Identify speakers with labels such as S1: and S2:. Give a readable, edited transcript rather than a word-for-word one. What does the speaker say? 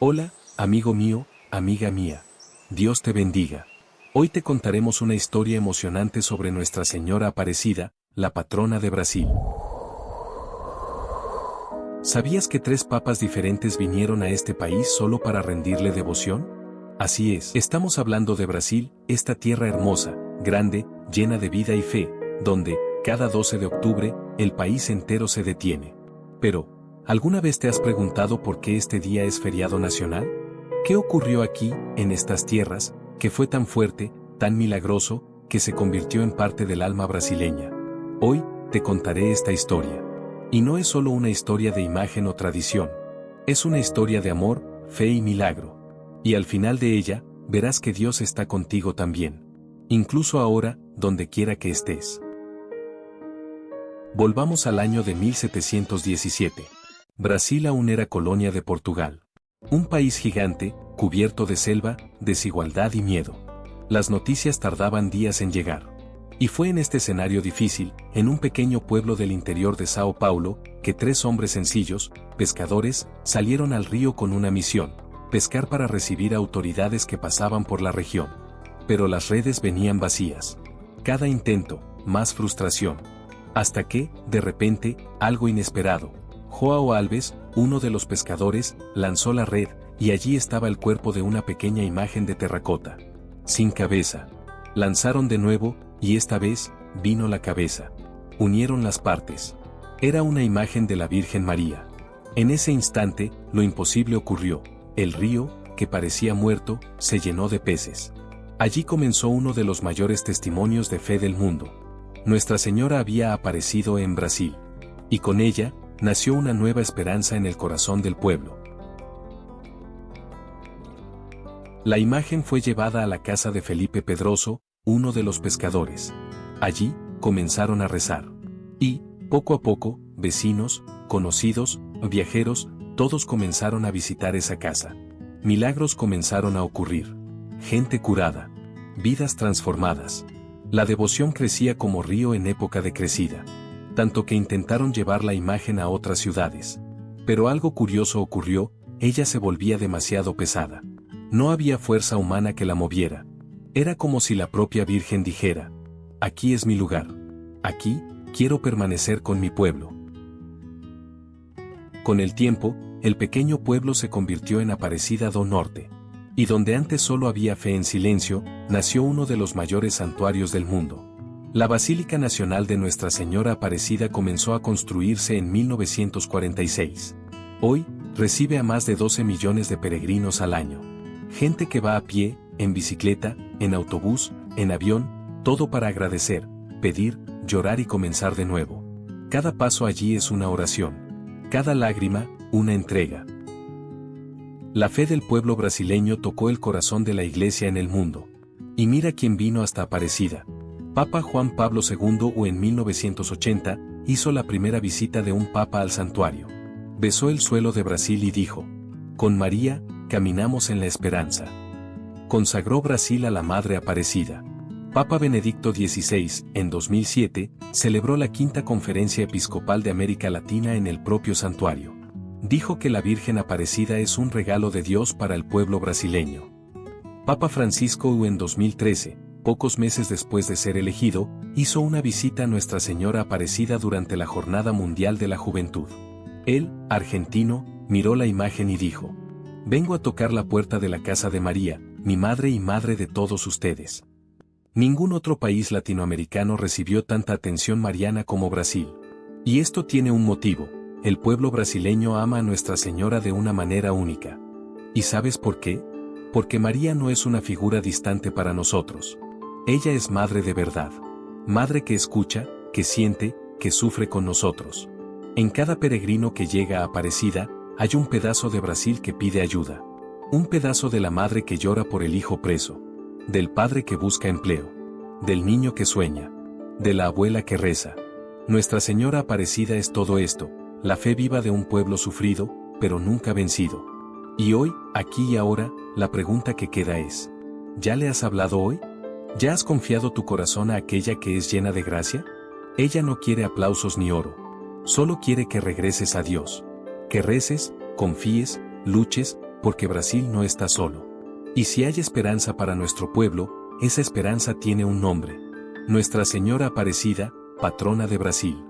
S1: Hola, amigo mío, amiga mía. Dios te bendiga. Hoy te contaremos una historia emocionante sobre Nuestra Señora Aparecida, la patrona de Brasil. ¿Sabías que 3 papas diferentes vinieron a este país solo para rendirle devoción? Así es, estamos hablando de Brasil, esta tierra hermosa, grande, llena de vida y fe, donde, cada 12 de octubre, el país entero se detiene. Pero, ¿alguna vez te has preguntado por qué este día es feriado nacional? ¿Qué ocurrió aquí, en estas tierras, que fue tan fuerte, tan milagroso, que se convirtió en parte del alma brasileña? Hoy, te contaré esta historia. Y no es solo una historia de imagen o tradición. Es una historia de amor, fe y milagro. Y al final de ella, verás que Dios está contigo también. Incluso ahora, donde quiera que estés. Volvamos al año de 1717. Brasil aún era colonia de Portugal. Un país gigante, cubierto de selva, desigualdad y miedo. Las noticias tardaban días en llegar. Y fue en este escenario difícil, en un pequeño pueblo del interior de Sao Paulo, que 3 hombres sencillos, pescadores, salieron al río con una misión: pescar para recibir autoridades que pasaban por la región. Pero las redes venían vacías. Cada intento, más frustración. Hasta que, de repente, algo inesperado. João Alves, uno de los pescadores, lanzó la red, y allí estaba el cuerpo de una pequeña imagen de terracota. Sin cabeza. Lanzaron de nuevo, y esta vez, vino la cabeza. Unieron las partes. Era una imagen de la Virgen María. En ese instante, lo imposible ocurrió. El río, que parecía muerto, se llenó de peces. Allí comenzó uno de los mayores testimonios de fe del mundo. Nuestra Señora había aparecido en Brasil. Y con ella, nació una nueva esperanza en el corazón del pueblo. La imagen fue llevada a la casa de Felipe Pedroso, uno de los pescadores. Allí, comenzaron a rezar. Y, poco a poco, vecinos, conocidos, viajeros, todos comenzaron a visitar esa casa. Milagros comenzaron a ocurrir. Gente curada. Vidas transformadas. La devoción crecía como río en época de crecida. Tanto que intentaron llevar la imagen a otras ciudades. Pero algo curioso ocurrió, ella se volvía demasiado pesada. No había fuerza humana que la moviera. Era como si la propia Virgen dijera: aquí es mi lugar. Aquí, quiero permanecer con mi pueblo. Con el tiempo, el pequeño pueblo se convirtió en Aparecida do Norte. Y donde antes solo había fe en silencio, nació uno de los mayores santuarios del mundo. La Basílica Nacional de Nuestra Señora Aparecida comenzó a construirse en 1946. Hoy, recibe a más de 12 millones de peregrinos al año. Gente que va a pie, en bicicleta, en autobús, en avión, todo para agradecer, pedir, llorar y comenzar de nuevo. Cada paso allí es una oración. Cada lágrima, una entrega. La fe del pueblo brasileño tocó el corazón de la Iglesia en el mundo. Y mira quién vino hasta Aparecida. Papa Juan Pablo II en 1980, hizo la primera visita de un papa al santuario. Besó el suelo de Brasil y dijo: con María, caminamos en la esperanza. Consagró Brasil a la Madre Aparecida. Papa Benedicto XVI, en 2007, celebró la 5ª Conferencia Episcopal de América Latina en el propio santuario. Dijo que la Virgen Aparecida es un regalo de Dios para el pueblo brasileño. Papa Francisco en 2013, pocos meses después de ser elegido, hizo una visita a Nuestra Señora Aparecida durante la Jornada Mundial de la Juventud. Él, argentino, miró la imagen y dijo: vengo a tocar la puerta de la casa de María, mi madre y madre de todos ustedes. Ningún otro país latinoamericano recibió tanta atención mariana como Brasil. Y esto tiene un motivo: el pueblo brasileño ama a Nuestra Señora de una manera única. ¿Y sabes por qué? Porque María no es una figura distante para nosotros. Ella es madre de verdad. Madre que escucha, que siente, que sufre con nosotros. En cada peregrino que llega a Aparecida, hay un pedazo de Brasil que pide ayuda. Un pedazo de la madre que llora por el hijo preso. Del padre que busca empleo. Del niño que sueña. De la abuela que reza. Nuestra Señora Aparecida es todo esto, la fe viva de un pueblo sufrido, pero nunca vencido. Y hoy, aquí y ahora, la pregunta que queda es: ¿ya le has hablado hoy? ¿Ya has confiado tu corazón a aquella que es llena de gracia? Ella no quiere aplausos ni oro. Solo quiere que regreses a Dios. Que reces, confíes, luches, porque Brasil no está solo. Y si hay esperanza para nuestro pueblo, esa esperanza tiene un nombre. Nuestra Señora Aparecida, patrona de Brasil.